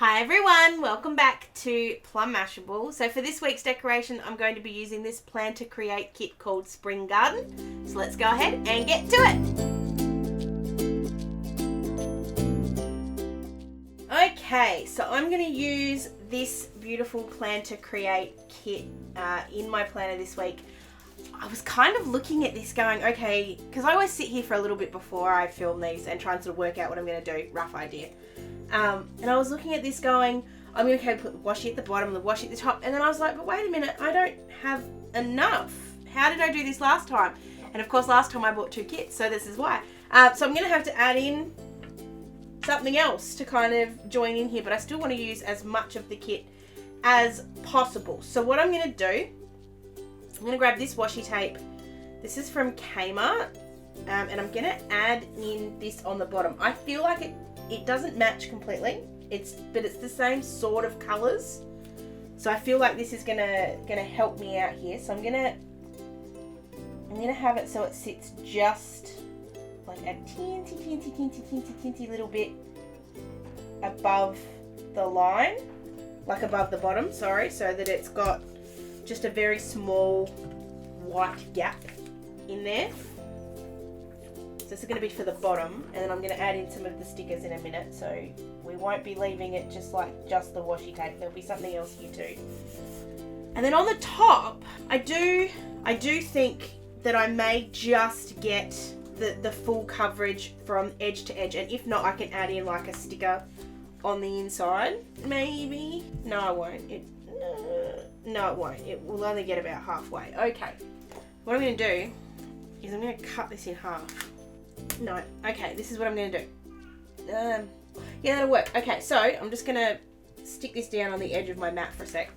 Hi everyone, welcome back to Plum Mashable. So for this week's decoration, I'm going to be using this Plan to Create kit called Spring Garden. So let's go ahead and get to it. Okay, so I'm going to use this beautiful Plan to Create kit in my planner this week. I was kind of looking at this going, okay, because I always sit here for a little bit before I film these and try and sort of work out what I'm going to do, rough idea. And I was looking at this going, I'm going to put the washi at the bottom and the washi at the top. And then I was like, but wait a minute, I don't have enough. How did I do this last time? And of course, last time I bought 2 kits, so this is why. So I'm going to have to add in something else to kind of join in here, but I still want to use as much of the kit as possible. So what I'm going to do, I'm going to grab this washi tape. This is from Kmart, and I'm going to add in this on the bottom. I feel like it doesn't match completely, but it's the same sort of colours. So I feel like this is gonna help me out here. So I'm gonna have it so it sits just like a teensy little bit above the line, like above the bottom, sorry, so that it's got just a very small white gap in there. So this is going to be for the bottom, and then I'm going to add in some of the stickers in a minute, so we won't be leaving it just the washi tape. There'll be something else here too. And then on the top, I do think that I may just get the full coverage from edge to edge, and if not, I can add in like a sticker on the inside. Maybe. No, I won't. No, it won't. It will only get about halfway. Okay. What I'm going to do is I'm going to cut this in half. No, okay, this is what I'm going to do. Yeah, that'll work. Okay, so I'm just going to stick this down on the edge of my mat for a sec.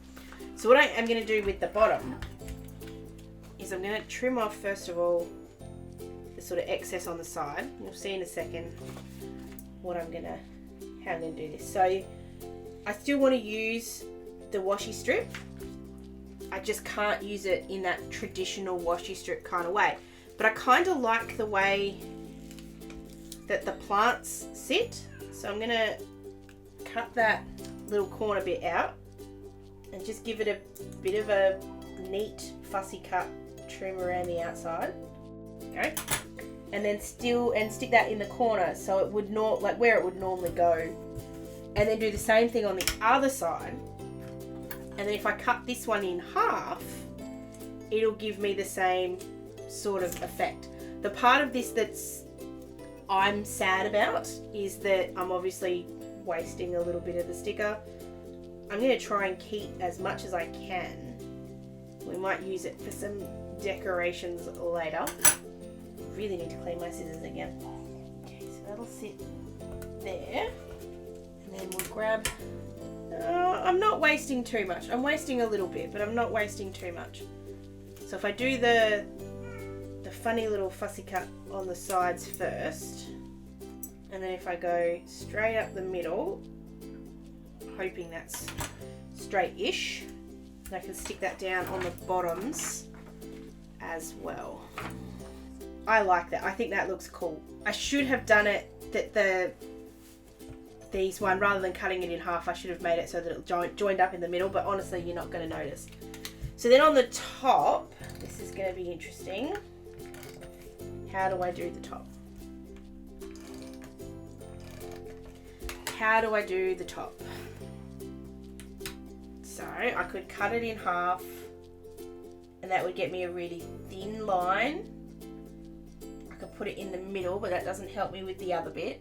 So what I am going to do with the bottom is I'm going to trim off, first of all, the sort of excess on the side. You'll see in a second how I'm going to do this. So I still want to use the washi strip. I just can't use it in that traditional washi strip kind of way. But I kind of like the way that the plants sit. So I'm going to cut that little corner bit out and just give it a bit of a neat fussy cut trim around the outside. Okay. And then stick that in the corner so it would like where it would normally go. And then do the same thing on the other side. And then if I cut this one in half, it'll give me the same sort of effect. The part of this I'm sad about is that I'm obviously wasting a little bit of the sticker. I'm going to try and keep as much as I can. We might use it for some decorations later. Really need to clean my scissors again. Okay, so that'll sit there. And then we'll grab... I'm not wasting too much. I'm wasting a little bit, but I'm not wasting too much. So if I do the funny little fussy cut on the sides first, and then if I go straight up the middle, hoping that's straight-ish, and I can stick that down on the bottoms as well. I like that. I think that looks cool. I should have done it that these one, rather than cutting it in half, I should have made it so that it joined up in the middle, but honestly, you're not going to notice. So then on the top, this is going to be interesting. How do I do the top? How do I do the top? So I could cut it in half, and that would get me a really thin line. I could put it in the middle, but that doesn't help me with the other bit.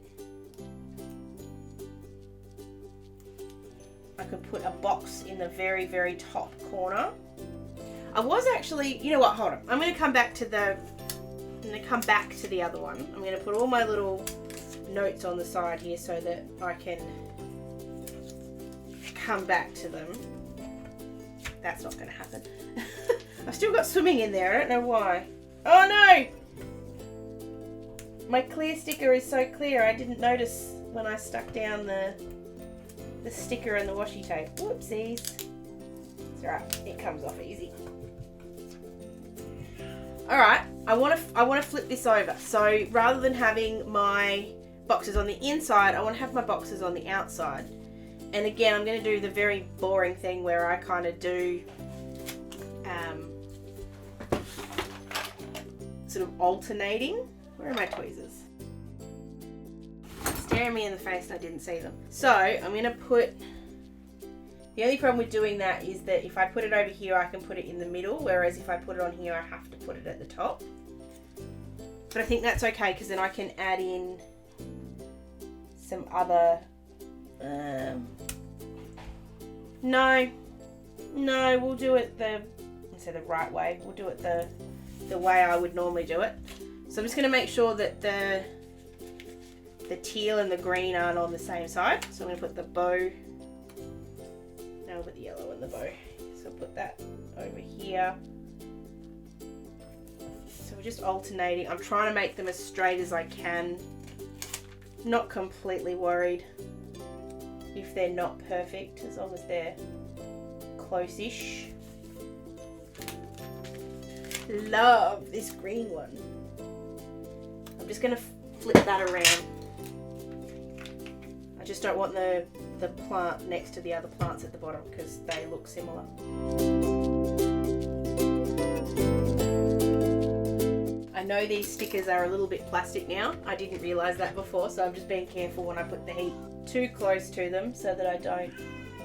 I could put a box in the very, very top corner. I was actually, you know what, hold on. I'm going to come back to the other one. I'm going to put all my little notes on the side here so that I can come back to them. That's not going to happen. I've still got swimming in there. I don't know why. Oh no! My clear sticker is so clear. I didn't notice when I stuck down the sticker and the washi tape. Whoopsies. It's alright. It comes off easy. Alright, I want to flip this over. So rather than having my boxes on the inside, I want to have my boxes on the outside. And again, I'm going to do the very boring thing where I kind of do sort of alternating. Where are my tweezers? Staring me in the face and I didn't see them. So I'm going to put, the only problem with doing that is that if I put it over here I can put it in the middle, whereas if I put it on here I have to put it at the top. But I think that's okay because then I can add in some other, no, we'll do it instead of the right way, we'll do it the way I would normally do it. So I'm just going to make sure that the teal and the green aren't on the same side. So I'm going to put the bow, now we'll put the yellow in the bow. So I'll put that over here. So we're just alternating. I'm trying to make them as straight as I can. Not completely worried if they're not perfect, as long as they're close-ish. Love this green one. I'm just going to flip that around. I just don't want the plant next to the other plants at the bottom because they look similar. I know these stickers are a little bit plastic now. I didn't realise that before, so I'm just being careful when I put the heat too close to them so that I don't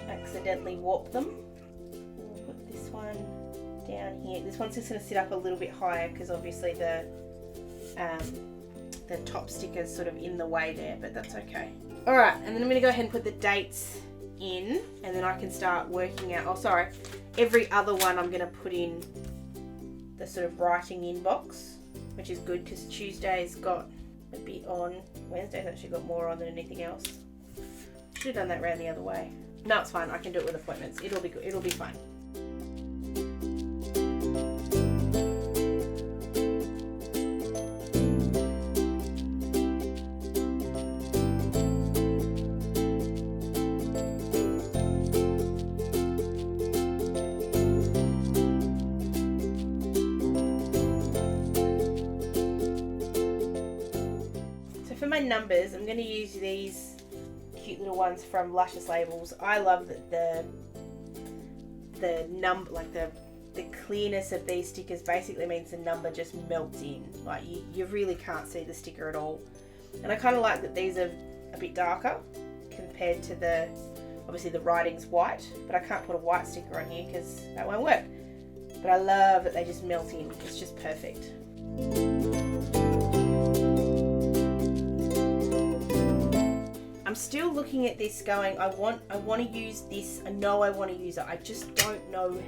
accidentally warp them. We'll put this one down here. This one's just going to sit up a little bit higher because obviously the top sticker's sort of in the way there, but that's okay. Alright, and then I'm going to go ahead and put the dates in, and then I can start working out, every other one I'm going to put in the sort of writing in box, which is good because Tuesday's got a bit on, Wednesday's actually got more on than anything else. Should have done that round the other way. No, it's fine, I can do it with appointments. It'll be good, it'll be fine. For my numbers, I'm going to use these cute little ones from Luscious Labels. I love that the clearness of these stickers basically means the number just melts in. Like you really can't see the sticker at all. And I kind of like that these are a bit darker compared to obviously the writing's white, but I can't put a white sticker on here because that won't work. But I love that they just melt in. It's just perfect. I'm still looking at this going, I want to use this. I know I want to use it. I just don't know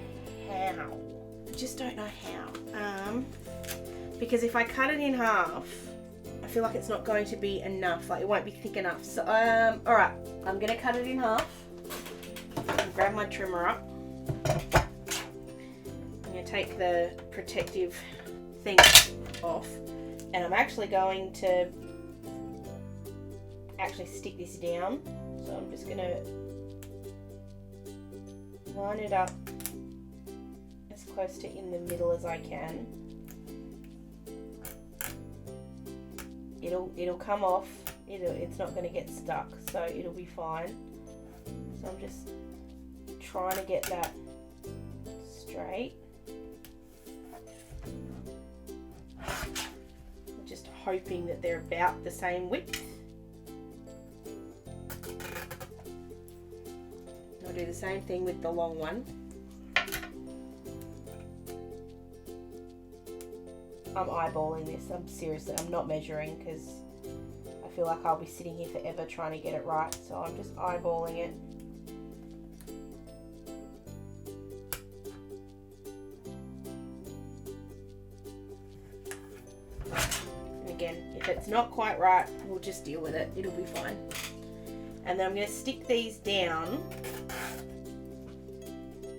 how. Because if I cut it in half, I feel like it's not going to be enough. Like it won't be thick enough. So, all right, I'm going to cut it in half. And grab my trimmer up. I'm going to take the protective thing off. And I'm actually going to stick this down. So I'm just going to line it up as close to in the middle as I can. It'll come off. It's not going to get stuck, so it'll be fine. So I'm just trying to get that straight. I'm just hoping that they're about the same width. I'll do the same thing with the long one. I'm eyeballing this. I'm not measuring because I feel like I'll be sitting here forever trying to get it right. So I'm just eyeballing it. And again, if it's not quite right, we'll just deal with it. It'll be fine. And then I'm going to stick these down.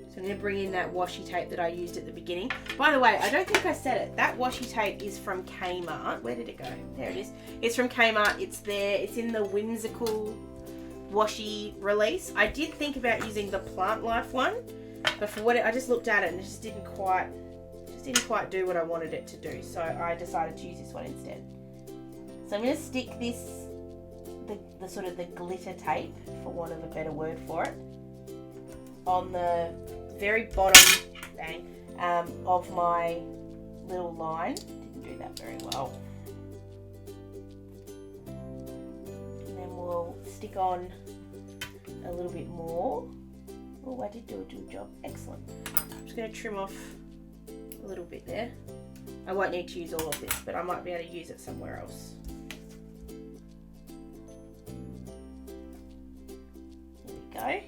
So I'm going to bring in that washi tape that I used at the beginning. By the way, I don't think I said it. That washi tape is from Kmart. Where did it go? There it is. It's from Kmart. It's there. It's in the Whimsical washi release. I did think about using the Plant Life one, but for what I just looked at it and it just didn't quite do what I wanted it to do. So I decided to use this one instead. So I'm going to stick this the sort of the glitter tape, for want of a better word for it, on the very bottom of my little line. Didn't do that very well. And then we'll stick on a little bit more. Oh, I did do a good job. Excellent. I'm just going to trim off a little bit there. I won't need to use all of this, but I might be able to use it somewhere else. There we go.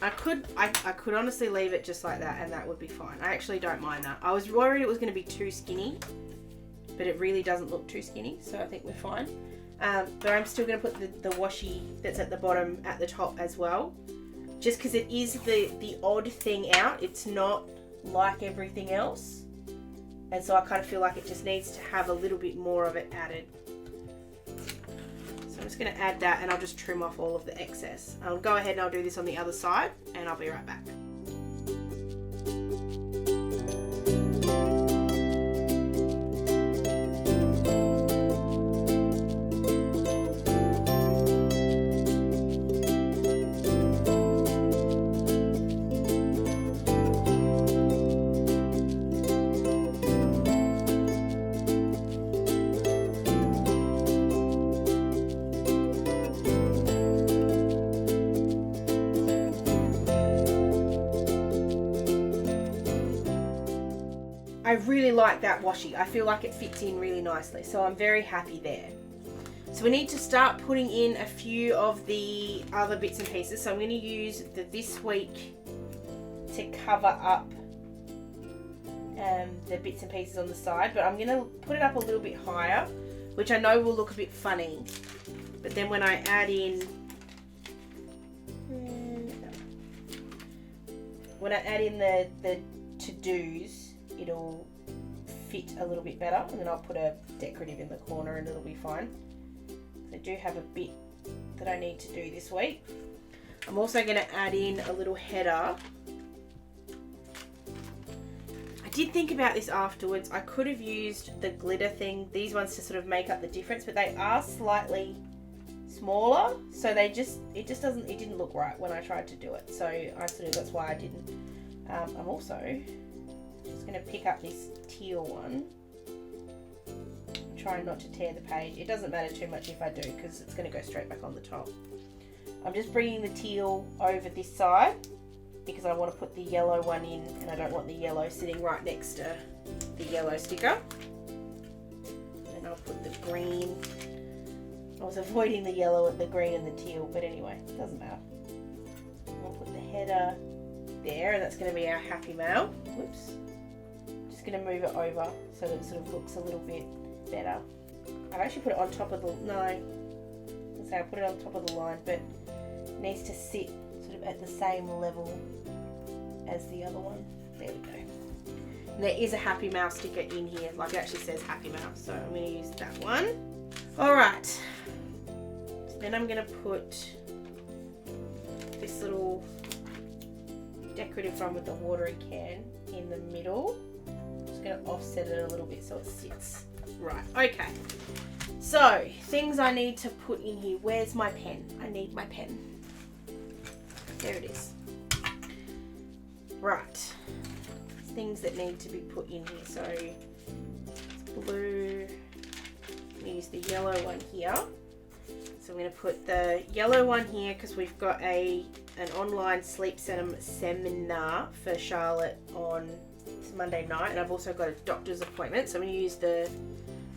I could honestly leave it just like that and that would be fine. I actually don't mind that. I was worried it was going to be too skinny, but it really doesn't look too skinny, so I think we're fine. But I'm still going to put the washi that's at the bottom at the top as well, just because it is the odd thing out. It's not like everything else, and so I kind of feel like it just needs to have a little bit more of it added. So I'm just going to add that, and I'll just trim off all of the excess. I'll go ahead and I'll do this on the other side, and I'll be right back. I really like that washi. I feel like it fits in really nicely, so I'm very happy there. So we need to start putting in a few of the other bits and pieces. So I'm going to use the This Week to cover up the bits and pieces on the side, but I'm going to put it up a little bit higher, which I know will look a bit funny. But then when I add in the to-dos, it'll fit a little bit better, and then I'll put a decorative in the corner and it'll be fine. I do have a bit that I need to do this week. I'm also going to add in a little header. I did think about this afterwards. I could have used the glitter thing, these ones, to sort of make up the difference, but they are slightly smaller, so it didn't look right when I tried to do it. So that's why I didn't. I'm also just going to pick up this teal one, trying not to tear the page. It doesn't matter too much if I do, because it's going to go straight back on the top. I'm just bringing the teal over this side because I want to put the yellow one in, and I don't want the yellow sitting right next to the yellow sticker. And I'll put the green. I was avoiding the yellow and the green and the teal, but anyway, it doesn't matter. I'll put the header there, and that's going to be our happy mail. Whoops. Just going to move it over so that it sort of looks a little bit better. I've actually put it on top of the, I put it on top of the line, but it needs to sit sort of at the same level as the other one. There we go. And there is a happy mail sticker in here, like it actually says happy mail, so I'm going to use that one. Alright, so then I'm going to put this little decorative one with the watering can in the middle. I'm just going to offset it a little bit so it sits right. Okay, so things I need to put in here. Where's my pen? I need my pen. There it is. Right, things that need to be put in here. So it's blue. Use the yellow one here. So I'm going to put the yellow one here because we've got an online sleep seminar for Charlotte on Monday night, and I've also got a doctor's appointment. So I'm going to use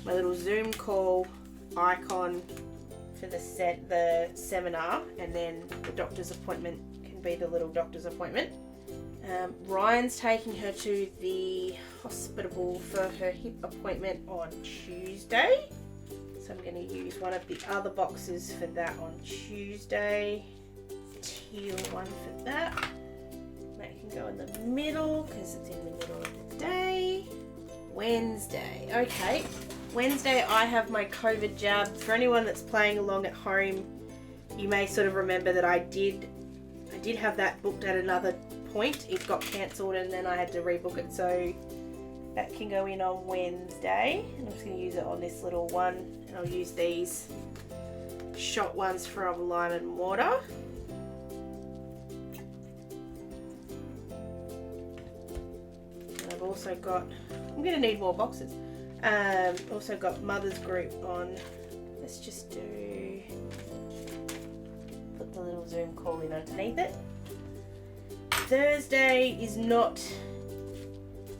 my little Zoom call icon for the seminar, and then the doctor's appointment can be the little doctor's appointment. Ryan's taking her to the hospital for her hip appointment on Tuesday. So I'm going to use one of the other boxes for that on Tuesday. Teal one for that. That can go in the middle because it's in the middle of the day. Wednesday. Okay. Wednesday I have my COVID jab. For anyone that's playing along at home, you may sort of remember that I did have that booked at another point. It got cancelled and then I had to rebook it. So that can go in on Wednesday. And I'm just going to use it on this little one. And I'll use these shot ones from Lime and Mortar. And I've also got, I'm going to need more boxes. Also got Mother's Group on. Let's just do, put the little Zoom call in underneath it. Thursday is not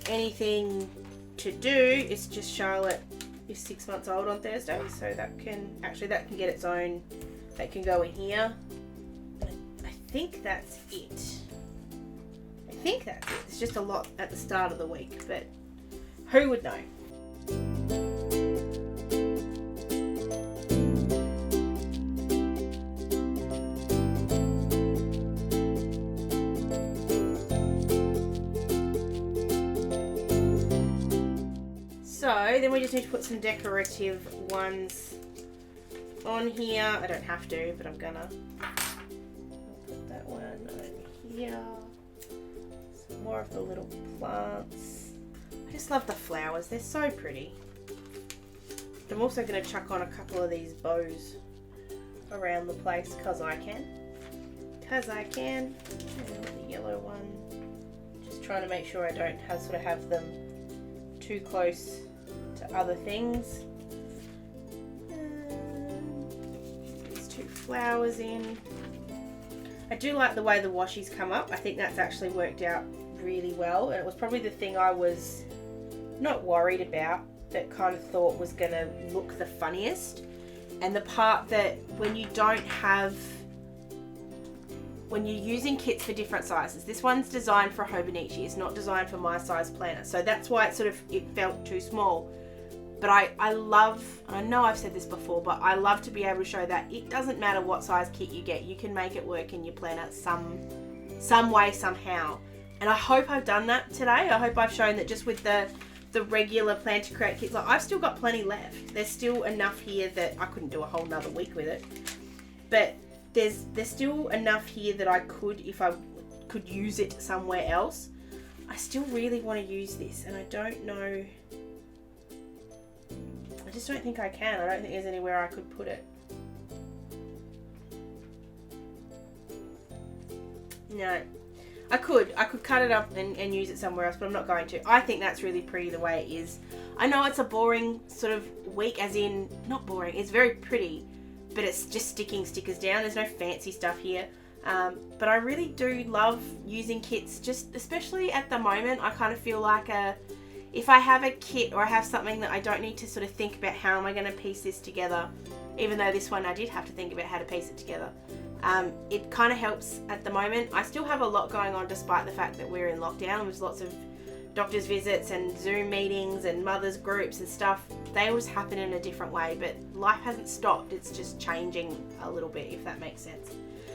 anything to do, it's just Charlotte is 6 months old on Thursday, so that can get its own, that can go in here. I think that's it. It's just a lot at the start of the week, but who would know? So then we just need to put some decorative ones on here. I don't have to, but I'm gonna. I'll put that one over here. Some more of the little plants. I just love the flowers, they're so pretty. I'm also gonna chuck on a couple of these bows around the place because I can. And the yellow one. Just trying to make sure I don't have them too close to other things. These two flowers in. I do like the way the washi's come up. I think that's actually worked out really well, and it was probably the thing I was not worried about, that kind of thought was gonna look the funniest. And the part that when you're using kits for different sizes, this one's designed for Hobonici, it's not designed for my size planner, so that's why it felt too small. But I love, I know I've said this before, but I love to be able to show that it doesn't matter what size kit you get, you can make it work in your planner some way, somehow. And I hope I've done that today. I hope I've shown that just with the regular Plan to Create kits, like I've still got plenty left. There's still enough here that I couldn't do a whole nother week with it. But there's still enough here that I could, if I could use it somewhere else. I still really want to use this, and I don't know. I just don't think I can. I don't think there's anywhere I could put it. No. I could cut it up and use it somewhere else, but I'm not going to. I think that's really pretty the way it is. I know it's a boring sort of week, as in, not boring, it's very pretty, but it's just sticking stickers down. There's no fancy stuff here. But I really do love using kits, just especially at the moment. I kind of feel like if I have a kit or I have something that I don't need to sort of think about how am I going to piece this together, even though this one I did have to think about how to piece it together. It kind of helps at the moment. I still have a lot going on despite the fact that we're in lockdown. There's lots of doctor's visits and Zoom meetings and mothers groups and stuff. They always happen in a different way, but life hasn't stopped. It's just changing a little bit, if that makes sense.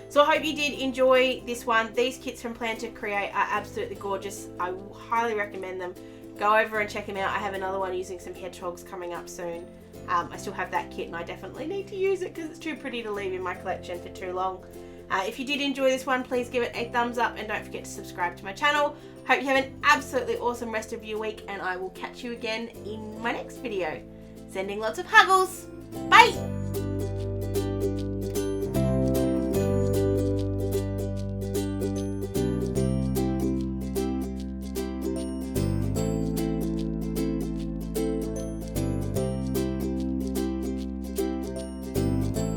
So I hope you did enjoy this one. These kits from Plan to Create are absolutely gorgeous. I highly recommend them. Go over and check them out. I have another one using some hedgehogs coming up soon. I still have that kit and I definitely need to use it because it's too pretty to leave in my collection for too long. If you did enjoy this one, please give it a thumbs up and don't forget to subscribe to my channel. Hope you have an absolutely awesome rest of your week, and I will catch you again in my next video. Sending lots of huggles. Bye!